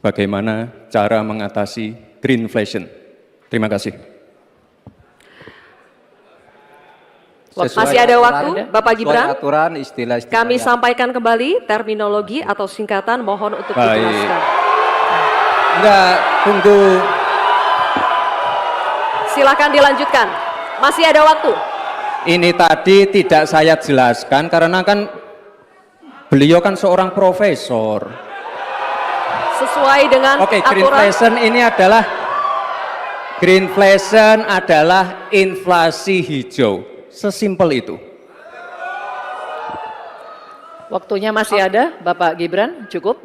bagaimana cara mengatasi greenflation. Terima kasih. Masih ada waktu, Bapak Gibran. Aturan, istilah kami sampaikan kembali terminologi atau singkatan, mohon untuk dijelaskan. Enggak, tunggu. Silakan dilanjutkan. Masih ada waktu. Ini tadi tidak saya jelaskan karena kan beliau kan seorang profesor. Sesuai dengan Oke, aturan. Greenflation adalah inflasi hijau. Sesimpel itu. Waktunya masih ada, Bapak Gibran, cukup.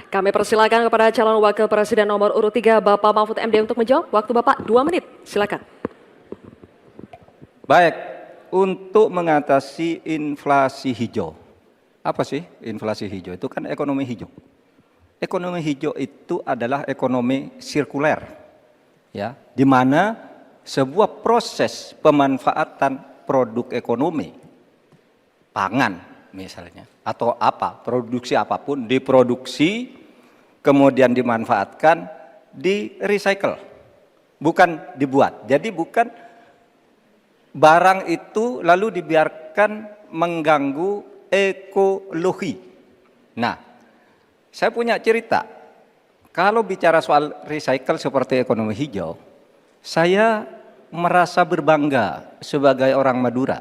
Kami persilakan kepada calon wakil presiden nomor urut 3, Bapak Mahfud MD untuk menjawab. Waktu Bapak 2 menit, silakan. Baik, untuk mengatasi inflasi hijau. Apa sih inflasi hijau? Itu kan ekonomi hijau. Ekonomi hijau itu adalah ekonomi sirkuler, ya, di mana sebuah proses pemanfaatan produk ekonomi, pangan misalnya, atau apa, produksi apapun, diproduksi, kemudian dimanfaatkan, di recycle, bukan dibuat. Jadi bukan barang itu lalu dibiarkan mengganggu ekologi. Nah, saya punya cerita, kalau bicara soal recycle seperti ekonomi hijau, saya merasa berbangga sebagai orang Madura.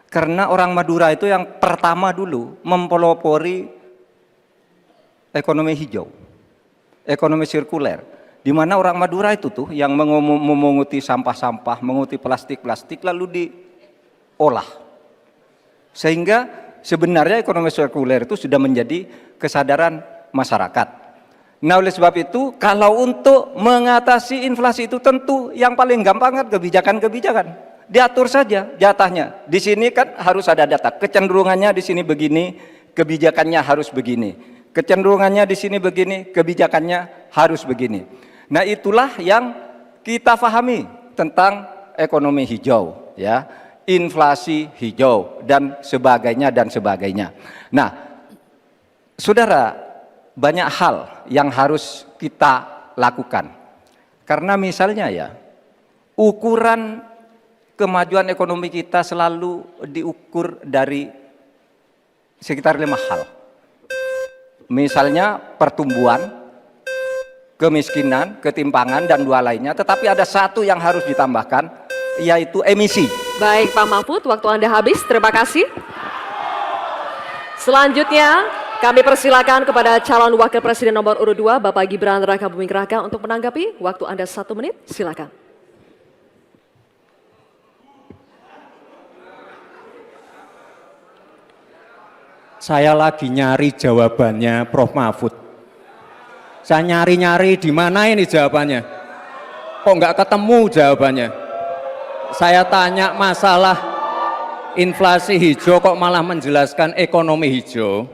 Karena orang Madura itu yang pertama dulu mempelopori ekonomi hijau, ekonomi sirkuler. Di mana orang Madura itu tuh yang memunguti sampah-sampah, menguti plastik-plastik lalu diolah. Sehingga sebenarnya ekonomi sirkuler itu sudah menjadi kesadaran masyarakat. Nah, oleh sebab itu, kalau untuk mengatasi inflasi itu tentu yang paling gampang kan kebijakan-kebijakan. Diatur saja jatahnya. Di sini kan harus ada data. Kecenderungannya di sini begini, kebijakannya harus begini. Kecenderungannya di sini begini, kebijakannya harus begini. Nah, itulah yang kita pahami tentang ekonomi hijau, ya, inflasi hijau dan sebagainya dan sebagainya. Nah, saudara, banyak hal yang harus kita lakukan. Karena misalnya ya, ukuran kemajuan ekonomi kita selalu diukur dari sekitar 5 hal. Misalnya pertumbuhan, kemiskinan, ketimpangan, dan 2 lainnya. Tetapi ada 1 yang harus ditambahkan, yaitu emisi. Baik Pak Mahfud, waktu Anda habis, terima kasih. Selanjutnya, kami persilakan kepada calon wakil presiden nomor urut 2, Bapak Gibran Rakabuming Raka untuk menanggapi. Waktu Anda 1 menit, silakan. Saya lagi nyari jawabannya Prof. Mahfud. Saya nyari-nyari di mana ini jawabannya. Kok nggak ketemu jawabannya. Saya tanya masalah inflasi hijau kok malah menjelaskan ekonomi hijau.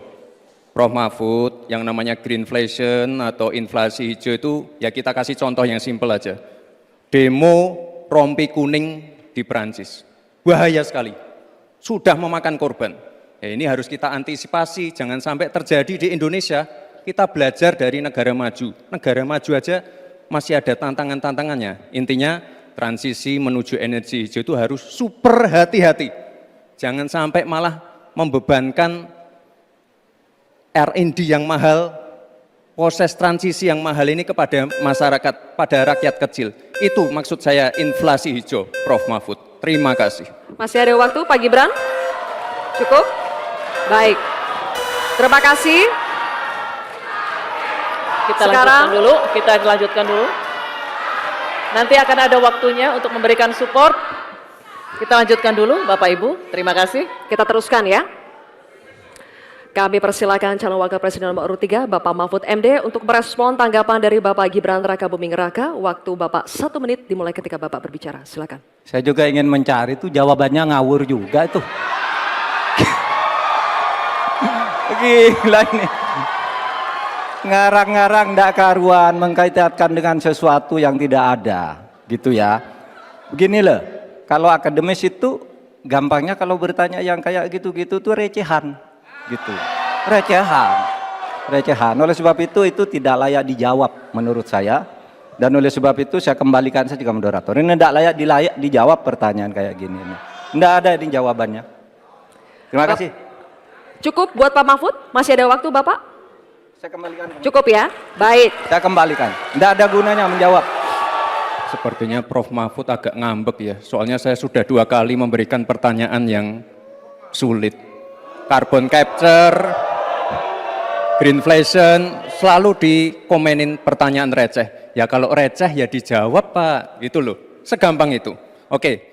Prof. Mahfud, yang namanya greenflation atau inflasi hijau itu, ya kita kasih contoh yang simpel aja. Demo rompi kuning di Perancis. Bahaya sekali. Sudah memakan korban. Ya, ini harus kita antisipasi, jangan sampai terjadi di Indonesia. Kita belajar dari negara maju. Negara maju aja masih ada tantangan-tantangannya. Intinya transisi menuju energi hijau itu harus super hati-hati. Jangan sampai malah membebankan R&D yang mahal, proses transisi yang mahal ini kepada masyarakat, pada rakyat kecil. Itu maksud saya inflasi hijau, Prof. Mahfud. Terima kasih. Masih ada waktu, Pak Gibran? Cukup? Baik. Terima kasih. Kita lanjutkan dulu. Nanti akan ada waktunya untuk memberikan support. Kita lanjutkan dulu, Bapak Ibu. Terima kasih. Kita teruskan ya. Kami persilakan calon wakil presiden nomor urut 3, Bapak Mahfud MD untuk merespon tanggapan dari Bapak Gibran Rakabuming Raka. Waktu Bapak 1 menit dimulai ketika Bapak berbicara. Silakan. Saya juga ingin mencari itu jawabannya ngawur juga itu. Gila ini. Ngarang-ngarang ndak karuan mengkaitkan dengan sesuatu yang tidak ada, gitu ya. Begini loh, kalau akademis itu gampangnya kalau bertanya yang kayak gitu-gitu tuh recehan, gitu. Recehan. recehan. Oleh sebab itu tidak layak dijawab menurut saya. Dan oleh sebab itu saya kembalikan saja ke moderator. Ini tidak layak dijawab pertanyaan kayak gini. Tidak ada ini jawabannya. Terima kasih. Cukup buat Pak Mahfud? Masih ada waktu Bapak? Saya kembalikan. Cukup ya? Baik. Saya kembalikan. Tidak ada gunanya menjawab. Sepertinya Prof. Mahfud agak ngambek ya, soalnya saya sudah 2 kali memberikan pertanyaan yang sulit. Carbon capture, greenflation, selalu dikomenin pertanyaan receh. Ya kalau receh ya dijawab Pak, gitu loh. Segampang itu. Oke.